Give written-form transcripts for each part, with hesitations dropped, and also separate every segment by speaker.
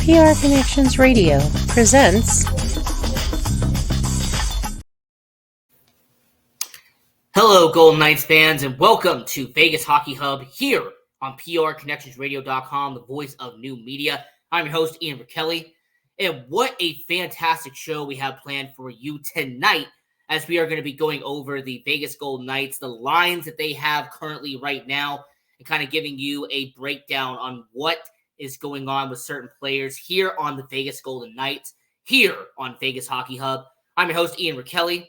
Speaker 1: PR Connections Radio presents
Speaker 2: Hello, Golden Knights fans, and welcome to Vegas Hockey Hub here on PRConnectionsRadio.com, the voice of new media. I'm your host, Ian Rachiele, and what a fantastic show we have planned for you tonight as we are going to be going over the Vegas Golden Knights, the lines that they have currently right now, and kind of giving you a breakdown on what is going on with certain players here on the Vegas Golden Knights, here on Vegas Hockey Hub. I'm your host, Ian Rachiele.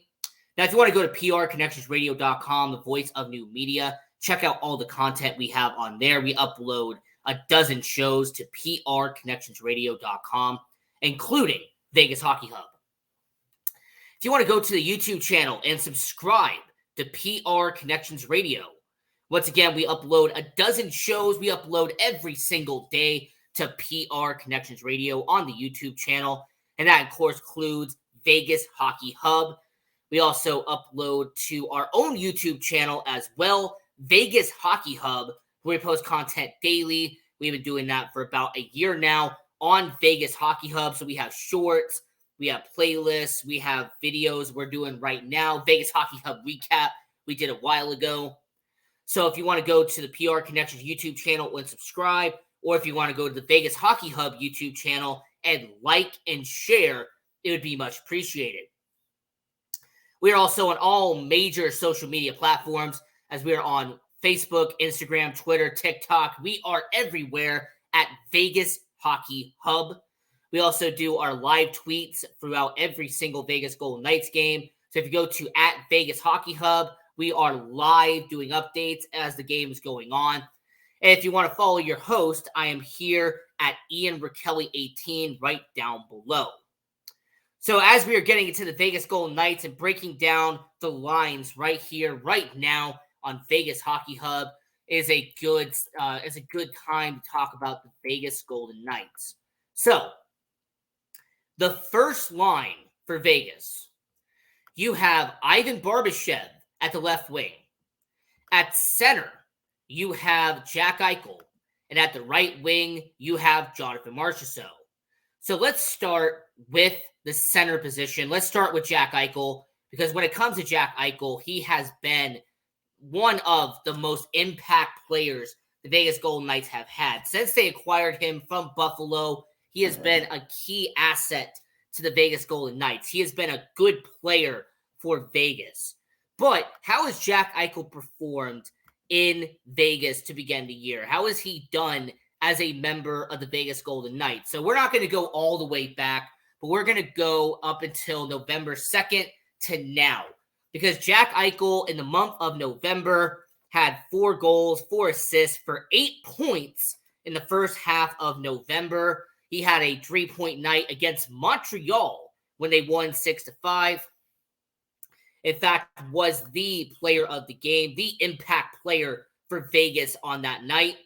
Speaker 2: Now, if you want to go to PRConnectionsRadio.com, the voice of new media, check out all the content we have on there. We upload a dozen shows to PRConnectionsRadio.com, including Vegas Hockey Hub. If you want to go to the YouTube channel and subscribe to PR Connections Radio, once again, we upload a dozen shows. We upload every single day to PR Connections Radio on the YouTube channel, and that, of course, includes Vegas Hockey Hub. We also upload to our own YouTube channel as well, Vegas Hockey Hub, where we post content daily. We've been doing that for about a year now on Vegas Hockey Hub. So we have shorts, we have playlists, we have videos we're doing right now. Vegas Hockey Hub recap we did a while ago. So if you want to go to the PR Connections YouTube channel and subscribe, or if you want to go to the Vegas Hockey Hub YouTube channel and like and share, it would be much appreciated. We are also on all major social media platforms, as we are on Facebook, Instagram, Twitter, TikTok. We are everywhere at Vegas Hockey Hub. We also do our live tweets throughout every single Vegas Golden Knights game. So if you go to at Vegas Hockey Hub, we are live doing updates as the game is going on. And if you want to follow your host, I am here at Ian Rachiele 18 right down below. So as we are getting into the Vegas Golden Knights and breaking down the lines right here, right now on Vegas Hockey Hub, is a good time to talk about the Vegas Golden Knights. So the first line for Vegas, you have Ivan Barbashev at the left wing. At center, you have Jack Eichel, and at the right wing, you have Jonathan Marchessault. So let's start with the center position. Let's start with Jack Eichel, because when it comes to Jack Eichel, he has been one of the most impact players the Vegas Golden Knights have had. Since they acquired him from Buffalo, he has been a key asset to the Vegas Golden Knights. He has been a good player for Vegas. But how has Jack Eichel performed in Vegas to begin the year? How has he done as a member of the Vegas Golden Knights? So we're not going to go all the way back, but we're going to go up until November 2nd to now. Because Jack Eichel in the month of November had 4 goals, 4 assists for 8 points in the first half of November. He had a 3-point night against Montreal when they won 6-5. In fact, was the player of the game, the impact player for Vegas on that night.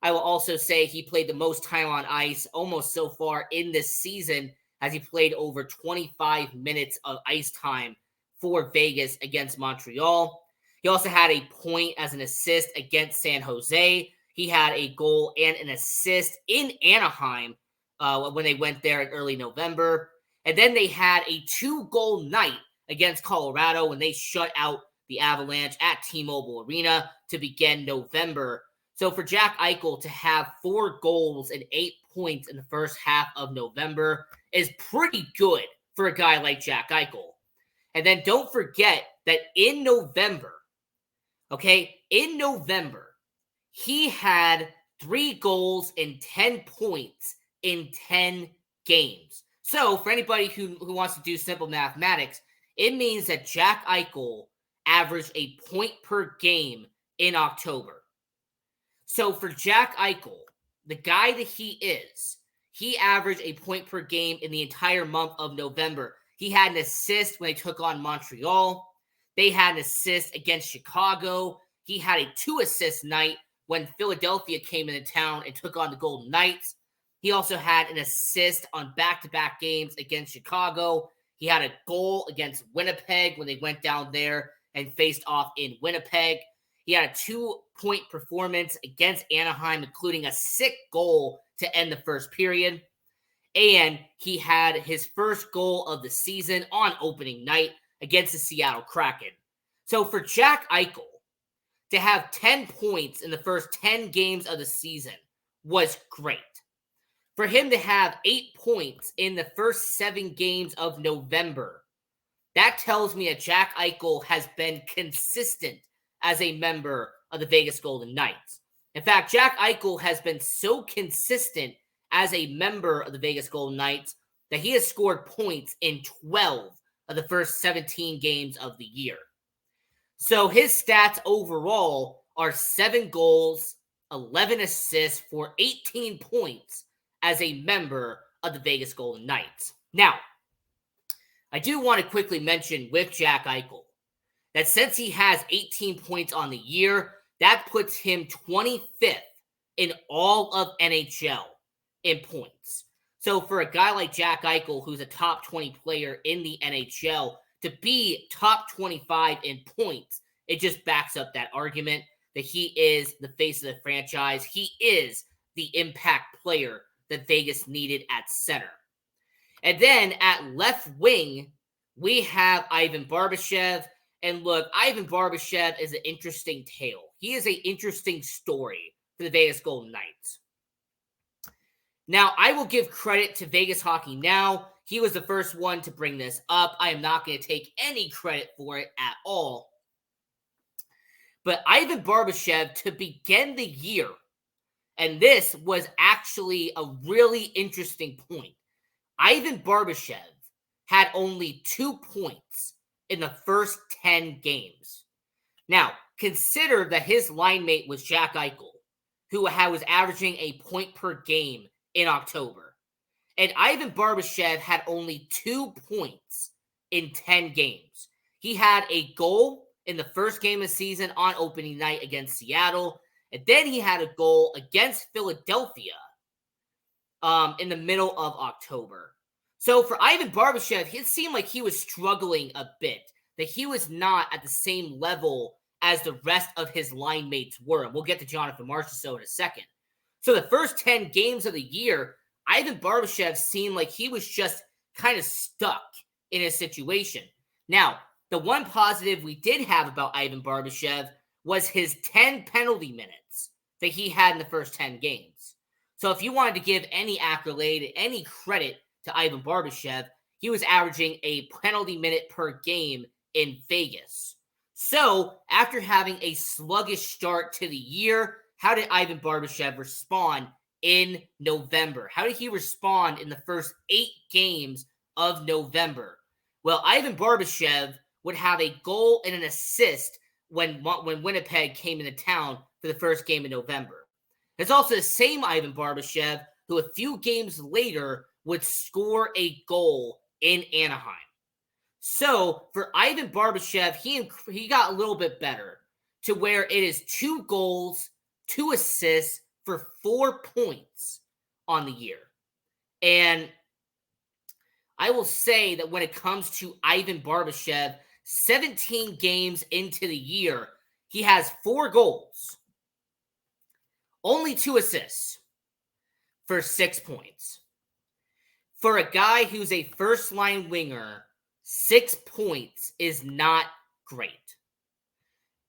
Speaker 2: I will also say he played the most time on ice almost so far in this season, as he played over 25 minutes of ice time for Vegas against Montreal. He also had a point as an assist against San Jose. He had a goal and an assist in Anaheim when they went there in early November. And then they had a 2-goal night against Colorado when they shut out the Avalanche at T-Mobile Arena to begin November. So for Jack Eichel to have 4 goals and 8 points in the first half of November is pretty good for a guy like Jack Eichel. And then don't forget that in November, he had 3 goals and 10 points in 10 games. So for anybody who wants to do simple mathematics, it means that Jack Eichel averaged a point per game in October. So for Jack Eichel, the guy that he is, he averaged a point per game in the entire month of November. He had an assist when they took on Montreal. They had an assist against Chicago. He had a 2-assist night when Philadelphia came into town and took on the Golden Knights. He also had an assist on back-to-back games against Chicago. He had a goal against Winnipeg when they went down there and faced off in Winnipeg. He had a 2-point performance against Anaheim, including a sick goal to end the first period. And he had his first goal of the season on opening night against the Seattle Kraken. So for Jack Eichel to have 10 points in the first 10 games of the season was great. For him to have 8 points in the first 7 games of November, that tells me that Jack Eichel has been consistent as a member of the Vegas Golden Knights. In fact, Jack Eichel has been so consistent as a member of the Vegas Golden Knights that he has scored points in 12 of the first 17 games of the year. So his stats overall are 7 goals, 11 assists for 18 points as a member of the Vegas Golden Knights. Now, I do want to quickly mention with Jack Eichel that since he has 18 points on the year, that puts him 25th in all of NHL in points. So for a guy like Jack Eichel, who's a top 20 player in the NHL, to be top 25 in points, it just backs up that argument that he is the face of the franchise. He is the impact player that Vegas needed at center. And then at left wing, we have Ivan Barbashev. And look, Ivan Barbashev is an interesting tale. He is an interesting story for the Vegas Golden Knights. Now, I will give credit to Vegas Hockey Now. He was the first one to bring this up. I am not going to take any credit for it at all. But Ivan Barbashev, to begin the year, and this was actually a really interesting point, Ivan Barbashev had only 2 points in the first 10 games. Now, consider that his line mate was Jack Eichel, who was averaging a point per game in October. And Ivan Barbashev had only 2 points in 10 games. He had a goal in the first game of the season on opening night against Seattle, and then he had a goal against Philadelphia in the middle of October. So for Ivan Barbashev, it seemed like he was struggling a bit, that he was not at the same level as the rest of his line mates were. And we'll get to Jonathan Marchessault in a second. So the first 10 games of the year, Ivan Barbashev seemed like he was just kind of stuck in his situation. Now, the one positive we did have about Ivan Barbashev was his 10 penalty minutes that he had in the first 10 games. So if you wanted to give any accolade, any credit to Ivan Barbashev, he was averaging a penalty minute per game in Vegas. So after having a sluggish start to the year, how did Ivan Barbashev respond in November? How did he respond in the first 8 games of November? Well, Ivan Barbashev would have a goal and an assist when Winnipeg came into town for the first game in November. It's also the same Ivan Barbashev who a few games later would score a goal in Anaheim. So for Ivan Barbashev, he got a little bit better to where it is 2 goals, 2 assists for 4 points on the year. And I will say that when it comes to Ivan Barbashev, 17 games into the year, he has 4 goals, only 2 assists for 6 points. For a guy who's a first-line winger, 6 points is not great.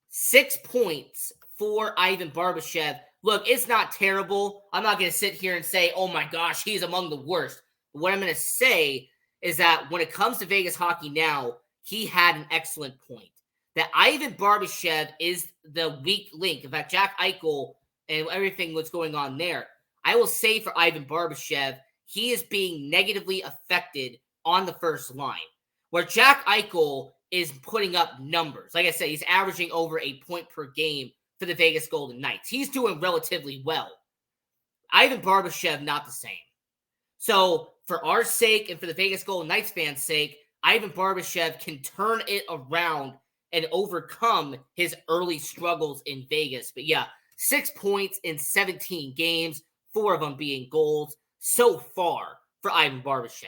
Speaker 2: 6 points for Ivan Barbashev. Look, it's not terrible. I'm not going to sit here and say, oh my gosh, he's among the worst. But what I'm going to say is that when it comes to Vegas Hockey Now, he had an excellent point. That Ivan Barbashev is the weak link. In fact, Jack Eichel and everything that's going on there, I will say for Ivan Barbashev, he is being negatively affected on the first line. Where Jack Eichel is putting up numbers. Like I said, he's averaging over a point per game for the Vegas Golden Knights. He's doing relatively well. Ivan Barbashev, not the same. So for our sake and for the Vegas Golden Knights fans' sake, Ivan Barbashev can turn it around and overcome his early struggles in Vegas. But yeah, 6 points in 17 games, 4 of them being goals so far for Ivan Barbashev.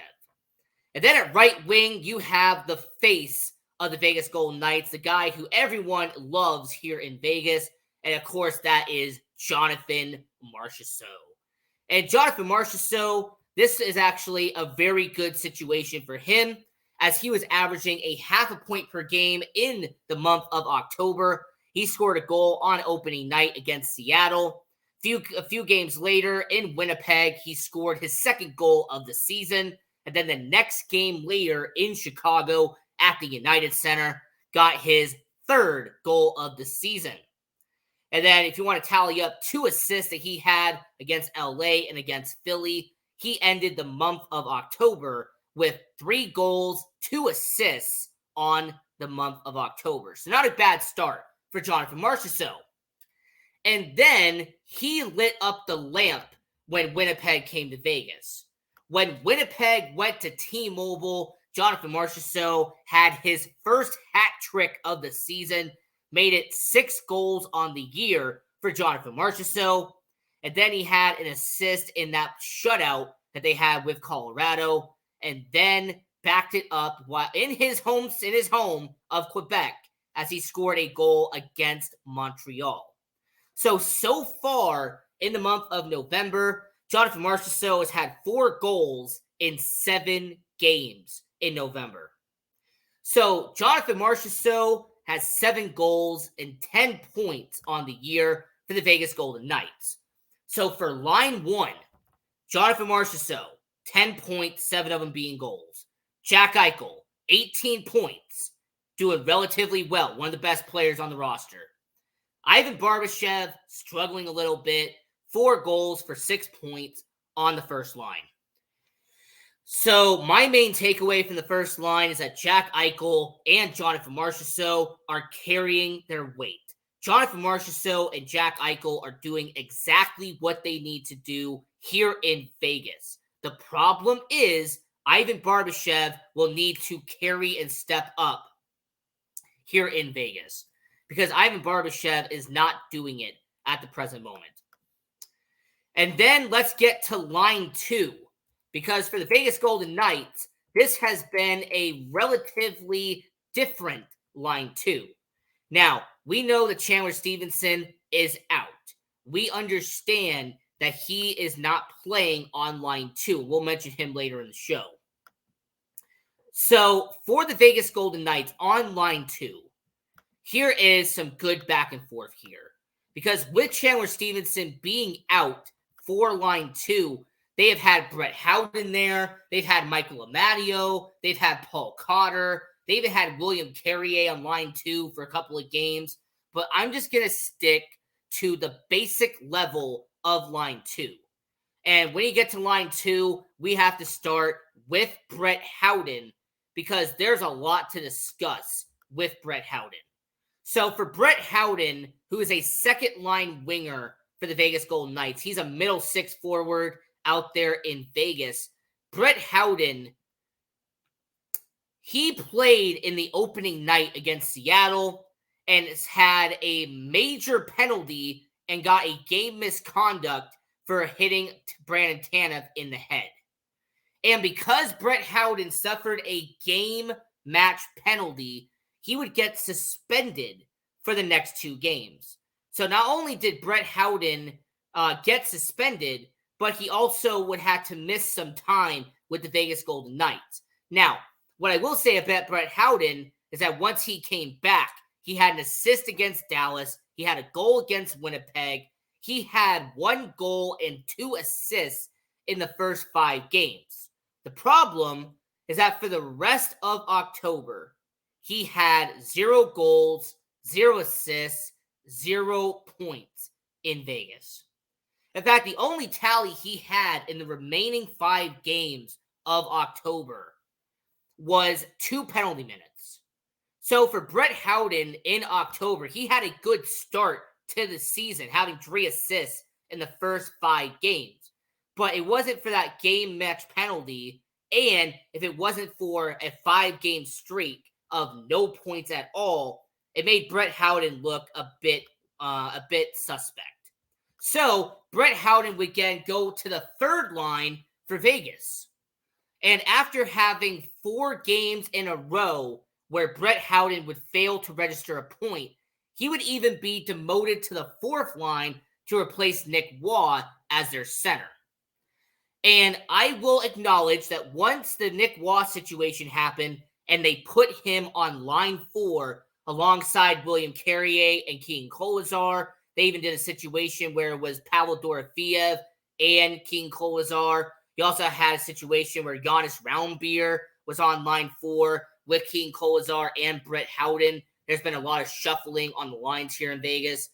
Speaker 2: And then at right wing, you have the face of the Vegas Golden Knights, the guy who everyone loves here in Vegas. And of course, that is Jonathan Marchessault. And Jonathan Marchessault, this is actually a very good situation for him, as he was averaging a half a point per game in the month of October. He scored a goal on opening night against Seattle. A few games later in Winnipeg, he scored his second goal of the season. And then the next game later in Chicago at the United Center, got his third goal of the season. And then if you want to tally up 2 assists that he had against LA and against Philly, he ended the month of October with 3 goals, 2 assists on the month of October. So not a bad start for Jonathan Marchessault. And then he lit up the lamp when Winnipeg came to Vegas. When Winnipeg went to T-Mobile, Jonathan Marchessault had his first hat trick of the season, made it 6 goals on the year for Jonathan Marchessault. And then he had an assist in that shutout that they had with Colorado, and then backed it up in his home of Quebec as he scored a goal against Montreal. So far in the month of November, Jonathan Marchessault has had 4 goals in 7 games in November. So Jonathan Marchessault has 7 goals and 10 points on the year for the Vegas Golden Knights. So for line 1, Jonathan Marchessault, 10 points, 7 of them being goals. Jack Eichel, 18 points, doing relatively well, one of the best players on the roster. Ivan Barbashev, struggling a little bit, 4 goals for 6 points on the first line. So my main takeaway from the first line is that Jack Eichel and Jonathan Marchessault are carrying their weight. Jonathan Marchessault and Jack Eichel are doing exactly what they need to do here in Vegas. The problem is Ivan Barbashev will need to carry and step up here in Vegas, because Ivan Barbashev is not doing it at the present moment. And then let's get to line 2, because for the Vegas Golden Knights, this has been a relatively different line 2. Now, we know that Chandler Stevenson is out. We understand that he is not playing on line 2. We'll mention him later in the show. So for the Vegas Golden Knights on line 2, here is some good back and forth here. Because with Chandler Stevenson being out for line 2, they have had Brett Howden there. They've had Michael Amadio. They've had Paul Cotter. They even had William Carrier on line 2 for a couple of games. But I'm just going to stick to the basic level of line 2. And when you get to line 2, we have to start with Brett Howden, because there's a lot to discuss with Brett Howden. So for Brett Howden, who is a second-line winger for the Vegas Golden Knights, he's a middle 6 forward out there in Vegas. Brett Howden, he played in the opening night against Seattle and has had a major penalty and got a game misconduct for hitting Brandon Tanev in the head. And because Brett Howden suffered a game match penalty, he would get suspended for the next 2 games. So not only did Brett Howden get suspended, but he also would have to miss some time with the Vegas Golden Knights. Now, what I will say about Brett Howden is that once he came back, he had an assist against Dallas. He had a goal against Winnipeg. He had 1 goal and 2 assists in the first 5 games. The problem is that for the rest of October, he had 0 goals, 0 assists, 0 points in Vegas. In fact, the only tally he had in the remaining 5 games of October was 2 penalty minutes. So for Brett Howden in October, he had a good start to the season, having 3 assists in the first 5 games. But it wasn't for that game match penalty, and if it wasn't for a 5-game streak of no points at all, it made Brett Howden look a bit suspect. So Brett Howden would again go to the third line for Vegas. And after having 4 games in a row where Brett Howden would fail to register a point, he would even be demoted to the 4th line to replace Nick Waugh as their center. And I will acknowledge that once the Nick Wass situation happened and they put him on line 4 alongside William Carrier and King Kolazar, they even did a situation where it was Pavel Dorofeev and King Kolazar. You also had a situation where Giannis Raumbier was on line 4 with King Kolazar and Brett Howden. There's been a lot of shuffling on the lines here in Vegas.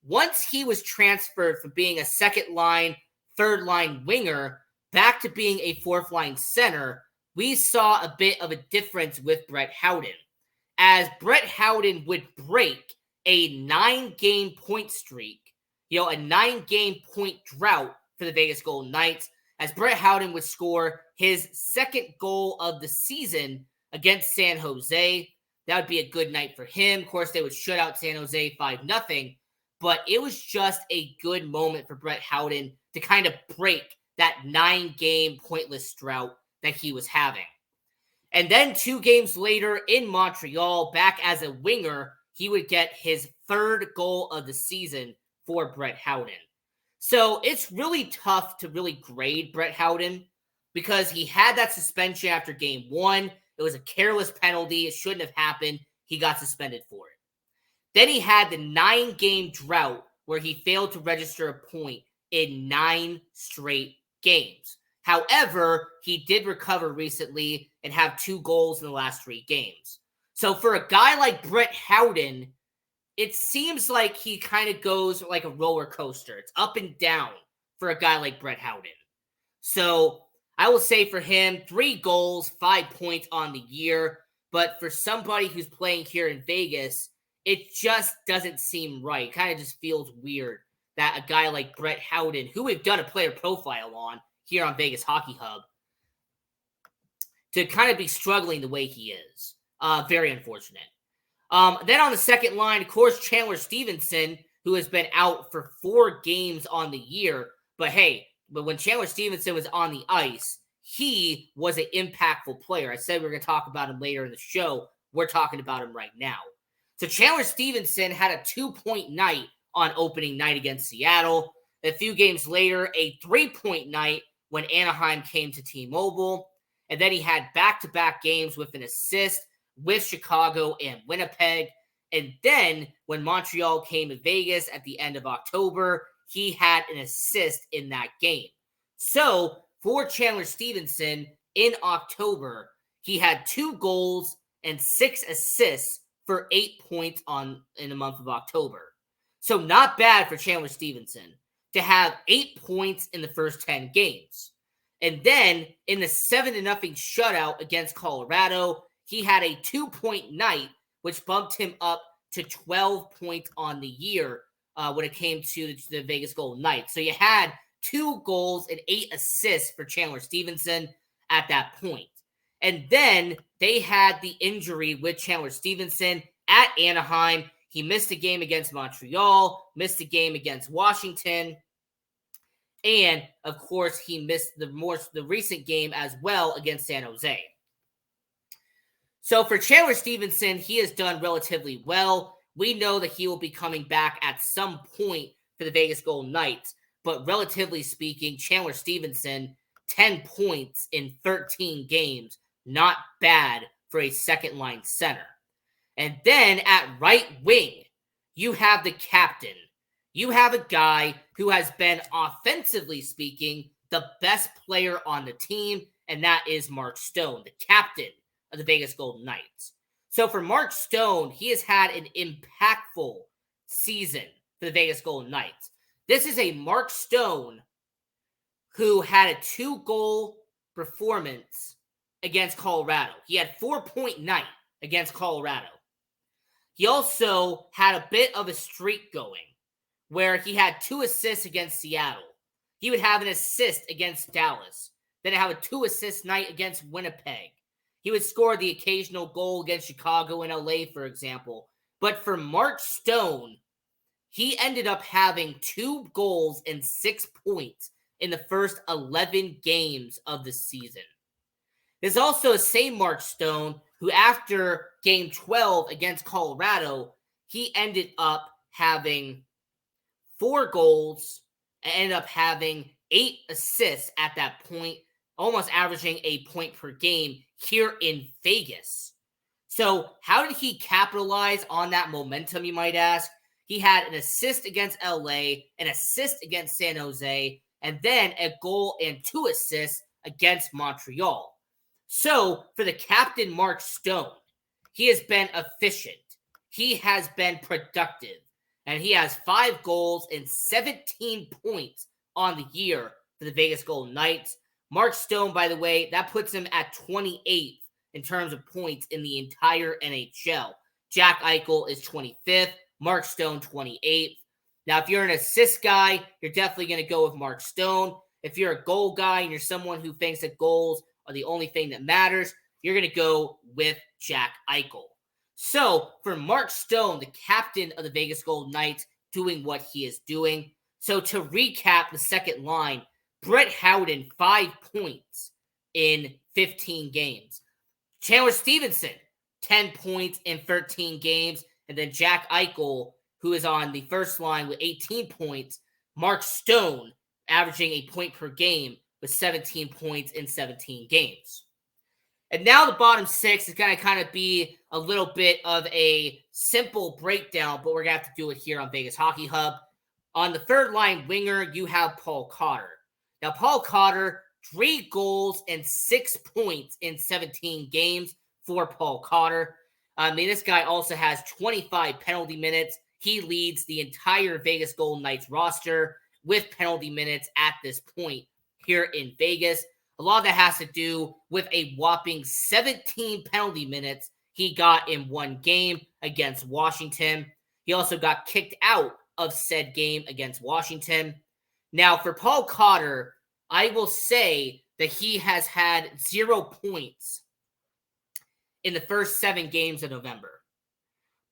Speaker 2: Once he was transferred from being a second line, third line winger back to being a fourth line center, we saw a bit of a difference with Brett Howden, as Brett Howden would break a 9-game point streak, a 9-game point drought for the Vegas Golden Knights, as Brett Howden would score his second goal of the season against San Jose. That would be a good night for him. Of course, they would shut out San Jose 5-0, but it was just a good moment for Brett Howden to kind of break that 9-game pointless drought that he was having. And then 2 games later in Montreal, back as a winger, he would get his third goal of the season for Brett Howden. So it's really tough to really grade Brett Howden because he had that suspension after game 1. It was a careless penalty. It shouldn't have happened. He got suspended for it. Then he had the 9-game drought where he failed to register a point in 9 straight games. However, he did recover recently and have 2 goals in the last 3 games. So for a guy like Brett Howden, it seems like he kind of goes like a roller coaster. It's up and down for a guy like Brett Howden. So I will say for him, 3 goals, 5 points on the year. But for somebody who's playing here in Vegas, it just doesn't seem right. It kind of just feels weird that a guy like Brett Howden, who we've done a player profile on here on Vegas Hockey Hub, to kind of be struggling the way he is. Very unfortunate. Then on the second line, of course, Chandler Stevenson, who has been out for 4 games on the year. But when Chandler Stevenson was on the ice, he was an impactful player. I said we were going to talk about him later in the show. We're talking about him right now. So Chandler Stevenson had a 2-point night on opening night against Seattle. A few games later, a 3-point night when Anaheim came to T-Mobile. And then he had back-to-back games with an assist with Chicago and Winnipeg. And then when Montreal came to Vegas at the end of October, he had an assist in that game. So for Chandler Stevenson in October, he had 2 goals and 6 assists for 8 points in the month of October. So not bad for Chandler Stevenson to have 8 points in the first 10 games. And then in the 7-0 shutout against Colorado, he had a 2-point night, which bumped him up to 12 points on the year when it came to the Vegas Golden Knights. So you had 2 goals and 8 assists for Chandler Stevenson at that point. And then they had the injury with Chandler Stevenson at Anaheim. He missed a game against Montreal, missed a game against Washington, and of course he missed the recent game as well against San Jose. So for Chandler Stevenson, he has done relatively well. We know that he will be coming back at some point for the Vegas Golden Knights, but relatively speaking, Chandler Stevenson, 10 points in 13 games, not bad for a second-line center. And then at right wing, you have the captain. You have a guy who has been, offensively speaking, the best player on the team, and that is Mark Stone, the captain of the Vegas Golden Knights. So for Mark Stone, he has had an impactful season for the Vegas Golden Knights. This is a Mark Stone who had a 2-goal performance against Colorado. He had 4-point night against Colorado. He also had a bit of a streak going where he had 2 assists against Seattle. He would have an assist against Dallas. Then have a 2-assist night against Winnipeg. He would score the occasional goal against Chicago and LA, for example. But for Mark Stone, he ended up having 2 goals and 6 points in the first 11 games of the season. There's also the same Mark Stone who, after Game 12 against Colorado, he ended up having 4 goals and ended up having 8 assists at that point, almost averaging a point per game here in Vegas. So how did he capitalize on that momentum, you might ask? He had an assist against LA, an assist against San Jose, and then a goal and 2 assists against Montreal. So for the captain, Mark Stone, he has been efficient. He has been productive. And he has 5 goals and 17 points on the year for the Vegas Golden Knights. Mark Stone, by the way, that puts him at 28th in terms of points in the entire NHL. Jack Eichel is 25th. Mark Stone, 28th. Now, if you're an assist guy, you're definitely going to go with Mark Stone. If you're a goal guy and you're someone who thinks that goals are the only thing that matters, you're going to go with Jack Eichel. So, for Mark Stone, the captain of the Vegas Golden Knights, doing what he is doing. So, to recap the second line, Brett Howden, 5 points in 15 games. Chandler Stevenson, 10 points in 13 games. And then Jack Eichel, who is on the first line with 18 points. Mark Stone, averaging a point per game with 17 points in 17 games. And now the bottom 6 is going to kind of be a little bit of a simple breakdown, but we're going to have to do it here on Vegas Hockey Hub. On the third line winger, you have Paul Cotter. Now, Paul Cotter, 3 goals and 6 points in 17 games for Paul Cotter. This guy also has 25 penalty minutes. He leads the entire Vegas Golden Knights roster with penalty minutes at this point here in Vegas. A lot of that has to do with a whopping 17 penalty minutes he got in one game against Washington. He also got kicked out of said game against Washington. Now, for Paul Cotter, I will say that he has had 0 points in the first 7 games of November.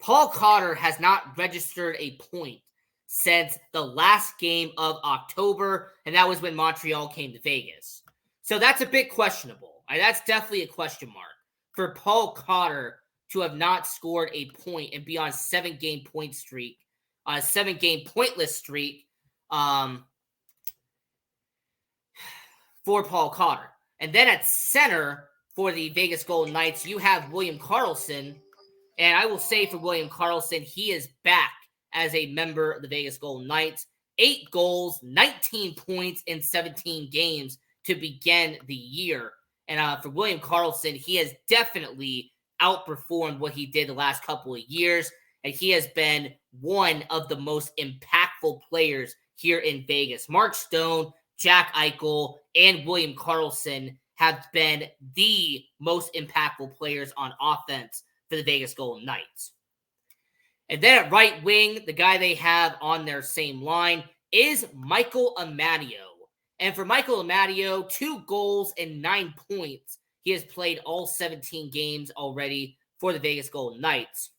Speaker 2: Paul Cotter has not registered a point since the last game of October, and that was when Montreal came to Vegas. So that's a bit questionable. That's definitely a question mark for Paul Cotter to have not scored a point and be on a 7-game point streak, on a 7-game pointless streak for Paul Cotter. And then at center for the Vegas Golden Knights, you have William Karlsson. And I will say for William Karlsson, he is back as a member of the Vegas Golden Knights. 8 goals, 19 points in 17 games to begin the year. And for William Karlsson, he has definitely outperformed what he did the last couple of years. And he has been one of the most impactful players here in Vegas. Mark Stone, Jack Eichel, and William Karlsson have been the most impactful players on offense for the Vegas Golden Knights. And then at right wing, the guy they have on their same line is Michael Amadio. And for Michael Amadio, 2 goals and 9 points. He has played all 17 games already for the Vegas Golden Knights.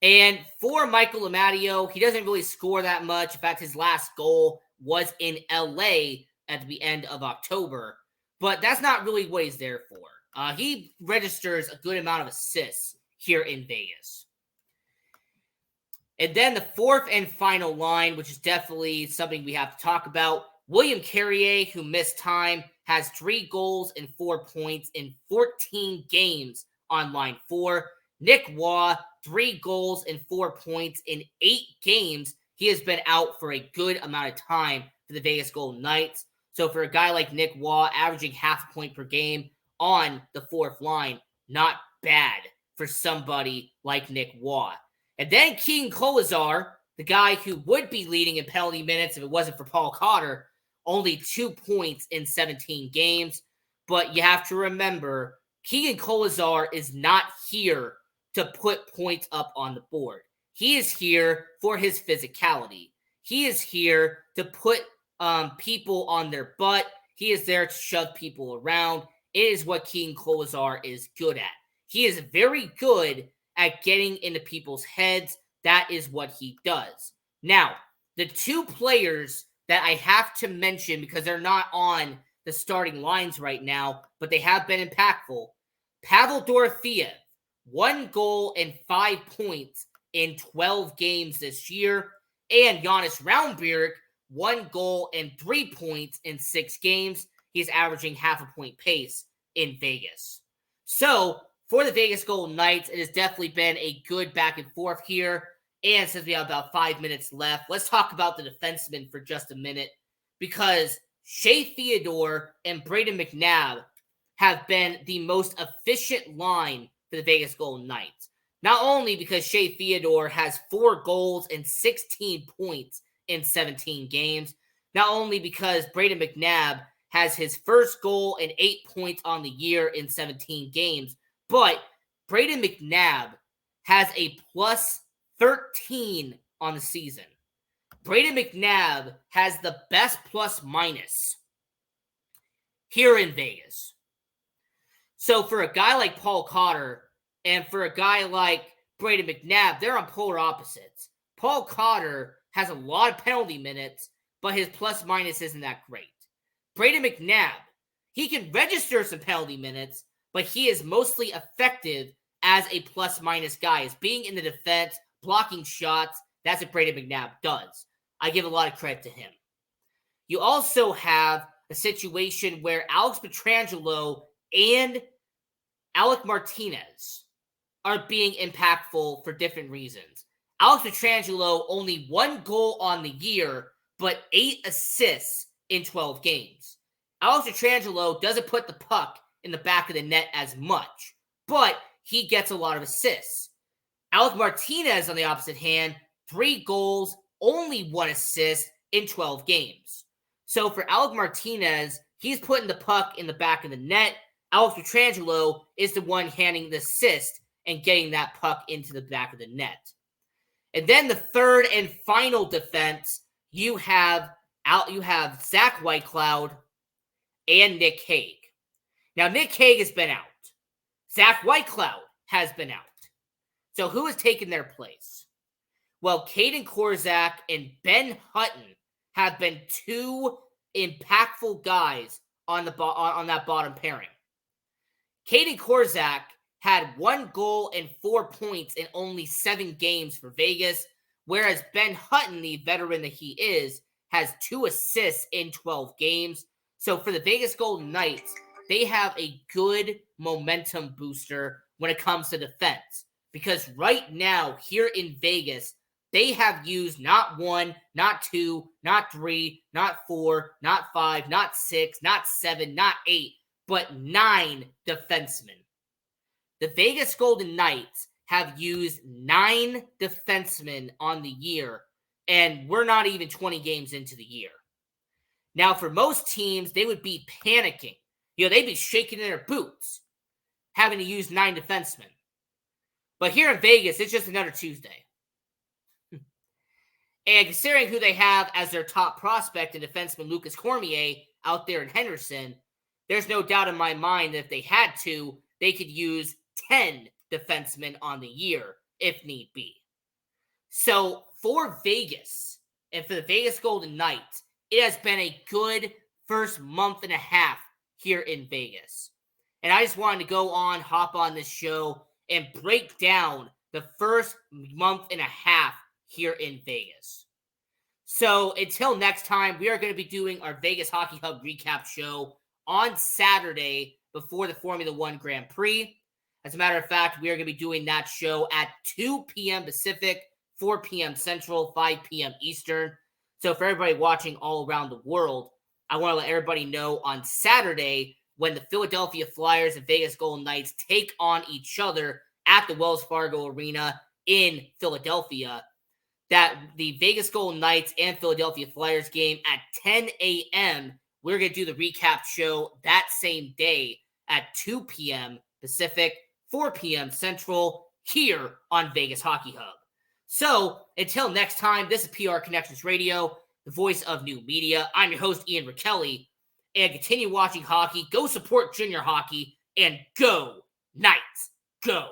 Speaker 2: And for Michael Amadio, he doesn't really score that much. In fact, his last goal was in LA at the end of October. But that's not really what he's there for. He registers a good amount of assists here in Vegas. And then the fourth and final line, which is definitely something we have to talk about. William Carrier, who missed time, has 3 goals and 4 points in 14 games on line 4. Nick Waugh, 3 goals and 4 points in 8 games. He has been out for a good amount of time for the Vegas Golden Knights. So for a guy like Nick Waugh, averaging half a point per game on the fourth line, not bad for somebody like Nick Waugh. And then Keegan Kolesar, the guy who would be leading in penalty minutes if it wasn't for Paul Cotter, only 2 points in 17 games. But you have to remember, Keegan Kolesar is not here to put points up on the board. He is here for his physicality. He is here to put people on their butt. He is there to shove people around. It is what Keegan Kolesar is good at. He is very good at getting into people's heads. That is what he does. Now, the 2 players that I have to mention, because they're not on the starting lines right now, but they have been impactful. Pavel Dorofeev, 1 goal and 5 points in 12 games this year. And Jonas Raunberg, 1 goal and 3 points in 6 games. He's averaging half a point pace in Vegas. So for the Vegas Golden Knights, it has definitely been a good back and forth here. And since we have about 5 minutes left, let's talk about the defensemen for just a minute, because Shea Theodore and Braden McNabb have been the most efficient line for the Vegas Golden Knights. Not only because Shea Theodore has 4 goals and 16 points in 17 games, not only because Braden McNabb has his first goal and 8 points on the year in 17 games, but Braden McNabb has a plus 13 on the season. Braden McNabb has the best plus minus here in Vegas. So for a guy like Paul Cotter and for a guy like Braden McNabb, they're on polar opposites. Paul Cotter has a lot of penalty minutes, but his plus minus isn't that great. Braden McNabb, he can register some penalty minutes, but he is mostly effective as a plus minus guy, as being in the defense, blocking shots. That's what Braden McNabb does. I give a lot of credit to him. You also have a situation where Alex Pietrangelo and Alec Martinez are being impactful for different reasons. Alex Pietrangelo, only 1 goal on the year, but 8 assists in 12 games. Alex Pietrangelo doesn't put the puck in the back of the net as much, but he gets a lot of assists. Alec Martinez, on the opposite hand, 3 goals, only 1 assist in 12 games. So for Alec Martinez, he's putting the puck in the back of the net. Alex Pietrangelo is the one handing the assist and getting that puck into the back of the net. And then the third and final defense, you have Zach Whitecloud and Nick Hague. Now, Nick Hague has been out. Zach Whitecloud has been out. So who has taken their place? Well, Caden Korzak and Ben Hutton have been 2 impactful guys on that bottom pairing. Caden Korzak had 1 goal and 4 points in only 7 games for Vegas, whereas Ben Hutton, the veteran that he is, has 2 assists in 12 games. So for the Vegas Golden Knights, they have a good momentum booster when it comes to defense. Because right now, here in Vegas, they have used not 1, not 2, not 3, not 4, not 5, not 6, not 7, not 8, but 9 defensemen. The Vegas Golden Knights have used 9 defensemen on the year, and we're not even 20 games into the year. Now, for most teams, they would be panicking. They'd be shaking in their boots, having to use 9 defensemen. But here in Vegas, it's just another Tuesday. And considering who they have as their top prospect in defenseman Lucas Cormier out there in Henderson, there's no doubt in my mind that if they had to, they could use 10 defensemen on the year if need be. So for Vegas and for the Vegas Golden Knights, it has been a good first month and a half here in Vegas. And I just wanted to hop on this show and break down the first month and a half here in Vegas. So until next time, we are going to be doing our Vegas Hockey Hub recap show on Saturday before the Formula One Grand Prix. As a matter of fact, we are going to be doing that show at 2 p.m. Pacific, 4 p.m. Central, 5 p.m. Eastern. So for everybody watching all around the world, I want to let everybody know on Saturday when the Philadelphia Flyers and Vegas Golden Knights take on each other at the Wells Fargo Arena in Philadelphia, that the Vegas Golden Knights and Philadelphia Flyers game at 10 a.m., we're going to do the recap show that same day at 2 p.m. Pacific, 4 p.m. Central, here on Vegas Hockey Hub. So, until next time, this is PR Connections Radio, the voice of new media. I'm your host, Ian Rachiele, and continue watching hockey. Go support junior hockey, and go Knights, go!